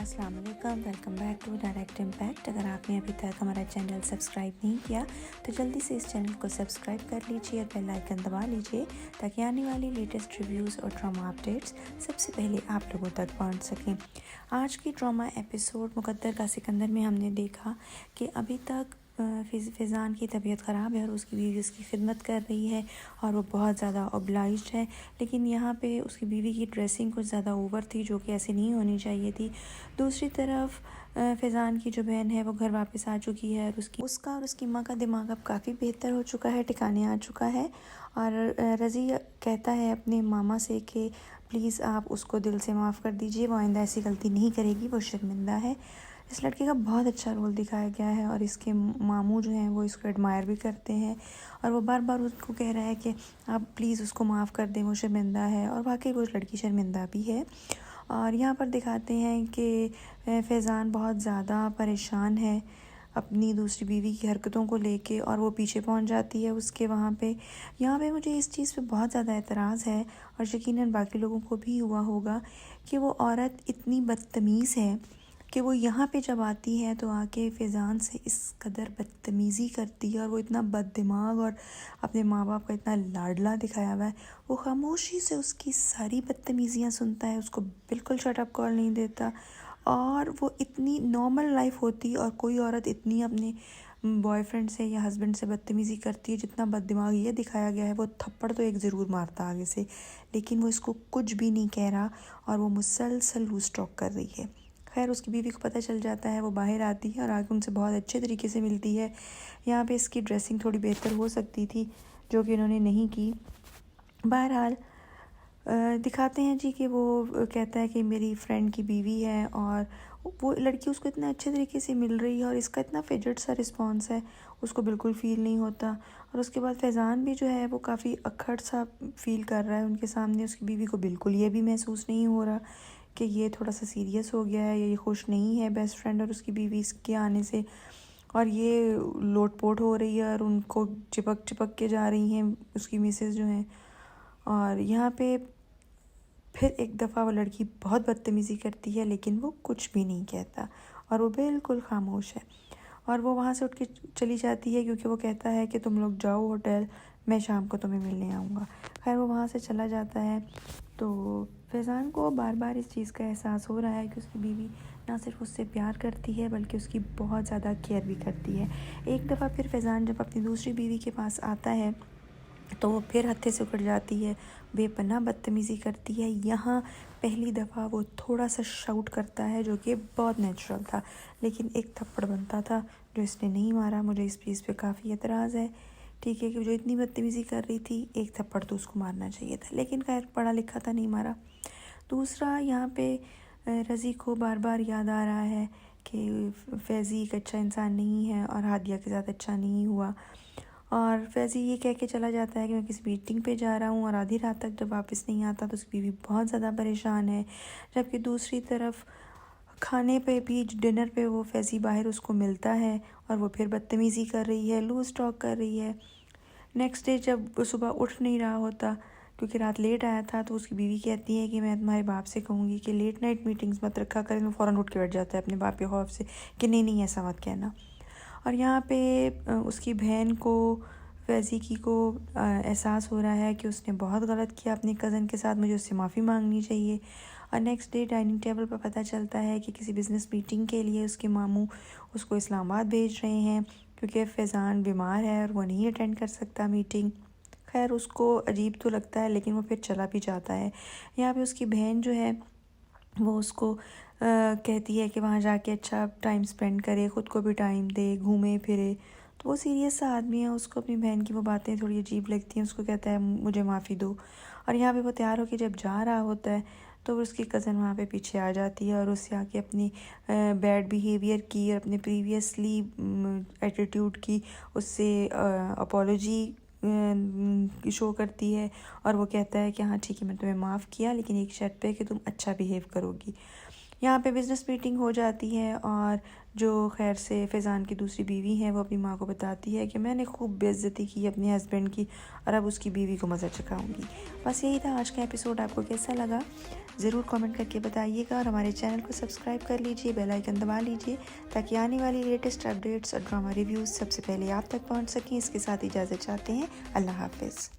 अस्सलाम वालेकुम, welcome back to direct impact. अगर आपने अभी तक हमारा चैनल सब्सक्राइब नहीं किया तो जल्दी से इस चैनल को सब्सक्राइब कर लीजिए और बेल आइकन दबा लीजिए ताकि आने वाली लेटेस्ट रिव्यूज़ और ड्रामा अपडेट्स सबसे पहले आप लोगों तक पहुंच सकें। आज की ड्रामा एपिसोड मुकद्दर का सिकंदर में हमने देखा कि अभी तक फ़ैज़ान की तबीयत ख़राब है और उसकी बीवी उसकी खिदमत कर रही है और वो बहुत ज़्यादा ऑब्लाइज्ड है, लेकिन यहाँ पे उसकी बीवी की ड्रेसिंग कुछ ज़्यादा ओवर थी जो कि ऐसे नहीं होनी चाहिए थी। दूसरी तरफ फ़ैज़ान की जो बहन है वो घर वापस आ चुकी है और उसका और उसकी माँ का दिमाग अब काफ़ी बेहतर हो चुका है, ठिकाने आ चुका है। और रज़ी कहता है अपने मामा से कि प्लीज़ आप उसको दिल से माफ़ कर दीजिए, वो आइंदा ऐसी गलती नहीं करेगी, वो शर्मिंदा है। इस लड़के का बहुत अच्छा रोल दिखाया गया है और इसके मामू जो हैं वो इसको एडमायर भी करते हैं और वो बार बार उसको कह रहा है कि आप प्लीज़ उसको माफ़ कर दें, वो शर्मिंदा है। और वाकई वो लड़की शर्मिंदा भी है। और यहाँ पर दिखाते हैं कि फ़ैज़ान बहुत ज़्यादा परेशान है अपनी दूसरी बीवी की हरकतों को लेके और वो पीछे पहुंच जाती है उसके वहाँ पे। यहाँ पे मुझे इस चीज़ पे बहुत ज़्यादा एतराज़ है और यकीनन बाकी लोगों को भी हुआ होगा कि वो औरत इतनी बदतमीज़ है कि वो यहाँ पे जब आती है तो आके फ़ैज़ान से इस कदर बदतमीज़ी करती है और वो इतना बददिमाग और अपने माँ बाप का इतना लाडला दिखाया हुआ है। वो खामोशी से उसकी सारी बदतमीज़ियाँ सुनता है, उसको बिल्कुल शटअप कॉल नहीं देता। और वो इतनी नॉर्मल लाइफ होती और कोई औरत इतनी अपने बॉयफ्रेंड से या हस्बैंड से बदतमीज़ी करती है जितना बददिमाग ये दिखाया गया है। वो थप्पड़ तो एक ज़रूर मारता आगे से, लेकिन वो इसको कुछ भी नहीं कह रहा और वो मुसलसल लूज़ टॉक कर रही है। खैर उसकी बीवी को पता चल जाता है, वो बाहर आती है और आके उनसे बहुत अच्छे तरीके से मिलती है। यहाँ पे इसकी ड्रेसिंग थोड़ी बेहतर हो सकती थी जो कि उन्होंने नहीं की। बहरहाल दिखाते हैं जी कि वो कहता है कि मेरी फ्रेंड की बीवी है और वो लड़की उसको इतना अच्छे तरीके से मिल रही है और इसका इतना फिजट सा रिस्पॉन्स है, उसको बिल्कुल फ़ील नहीं होता। और उसके बाद फ़ैज़ान भी जो है वो काफ़ी अक्खड़ सा फ़ील कर रहा है उनके सामने। उसकी बीवी को बिल्कुल ये भी महसूस नहीं हो रहा कि ये थोड़ा सा सीरियस हो गया है या ये खुश नहीं है बेस्ट फ्रेंड और उसकी बीवी इसके आने से। और ये लोट-पोट हो रही है और उनको चिपक चिपक के जा रही हैं उसकी मिसेज़ जो हैं। और यहाँ पे फिर एक दफ़ा वो लड़की बहुत बदतमीज़ी करती है लेकिन वो कुछ भी नहीं कहता और वो बिल्कुल खामोश है। और वो वहाँ से उठ के चली जाती है क्योंकि वो कहता है कि तुम लोग जाओ होटल, मैं शाम को तुम्हें मिलने आऊँगा। खैर वो वहाँ से चला जाता है तो फ़ैज़ान को बार बार इस चीज़ का एहसास हो रहा है कि उसकी बीवी ना सिर्फ उससे प्यार करती है बल्कि उसकी बहुत ज़्यादा केयर भी करती है। एक दफ़ा फिर फ़ैज़ान जब अपनी दूसरी बीवी के पास आता है तो वो फिर हत्थे से उखड़ जाती है, बेपनाह बदतमीज़ी करती है। यहाँ पहली दफ़ा वो थोड़ा सा शाउट करता है जो कि बहुत नेचुरल था, लेकिन एक थप्पड़ बनता था जो इसने नहीं मारा। मुझे इस चीज़ पे काफ़ी एतराज़ है। ठीक है कि जो इतनी बदतमीज़ी कर रही थी, एक थप्पड़ तो उसको मारना चाहिए था, लेकिन खैर पढ़ा लिखा था, नहीं मारा। दूसरा यहाँ पे रज़ी को बार बार याद आ रहा है कि फैज़ी एक अच्छा इंसान नहीं है और हादिया के साथ अच्छा नहीं हुआ। और फैज़ी ये कह के चला जाता है कि मैं किसी मीटिंग पे जा रहा हूँ और आधी रात तक जब वापस नहीं आता तो उसकी बीवी बहुत ज़्यादा परेशान है। जबकि दूसरी तरफ खाने पे भी, डिनर पे वो फैज़ी बाहर उसको मिलता है और वो फिर बदतमीज़ी कर रही है, लूज़ टॉक कर रही है। नेक्स्ट डे जब वो सुबह उठ नहीं रहा होता क्योंकि रात लेट आया था तो उसकी बीवी कहती है कि मैं तुम्हारे बाप से कहूँगी कि लेट नाइट मीटिंग्स मत रखा करें। तो फ़ौरन उठ के बैठ जाता है अपने बाप के खौफ से कि नहीं नहीं ऐसा मत कहना। और यहाँ पे उसकी बहन को, फैज़ी की को एहसास हो रहा है कि उसने बहुत गलत किया अपने कज़न के साथ, मुझे उससे माफ़ी मांगनी चाहिए। और नेक्स्ट डे डाइनिंग टेबल पर पता चलता है कि किसी बिज़नेस मीटिंग के लिए उसके मामू उसको इस्लामाबाद भेज रहे हैं क्योंकि फ़ैज़ान बीमार है और वो नहीं अटेंड कर सकता मीटिंग। खैर उसको अजीब तो लगता है लेकिन वो फिर चला भी जाता है। यहाँ पे उसकी बहन जो है वो उसको कहती है कि वहाँ जाके अच्छा टाइम स्पेंड करे, ख़ुद को भी टाइम दे, घूमे फिरे। तो वो सीरियस सा आदमी है, उसको अपनी बहन की वो बातें थोड़ी अजीब लगती हैं। उसको कहता है मुझे माफ़ी दो। और यहाँ पे वो तैयार होकर जब जा रहा होता है तो उसकी कज़न वहाँ पे पीछे आ जाती है और उससे आके अपनी बैड बिहेवियर की और अपने प्रीवियसली एटीट्यूड की उससे अपॉलोजी शो करती है। और वो कहता है कि हाँ ठीक है मैं तुम्हें माफ़ किया लेकिन एक शर्त पे कि तुम अच्छा बिहेव करोगी। यहाँ पे बिज़नेस मीटिंग हो जाती है और जो खैर से फैज़ान की दूसरी बीवी है वो अपनी माँ को बताती है कि मैंने खूब बेइज्जती की अपने हस्बैंड की और अब उसकी बीवी को मज़ा चखाऊंगी। बस यही था आज का एपिसोड। आपको कैसा लगा ज़रूर कमेंट करके बताइएगा और हमारे चैनल को सब्सक्राइब कर लीजिए, बेल आइकन दबा लीजिए ताकि आने वाली लेटेस्ट अपडेट्स और ड्रामा रिव्यूज़ सबसे पहले आप तक पहुँच सकें। इसके साथ इजाज़त चाहते हैं। अल्लाह हाफ़िज़।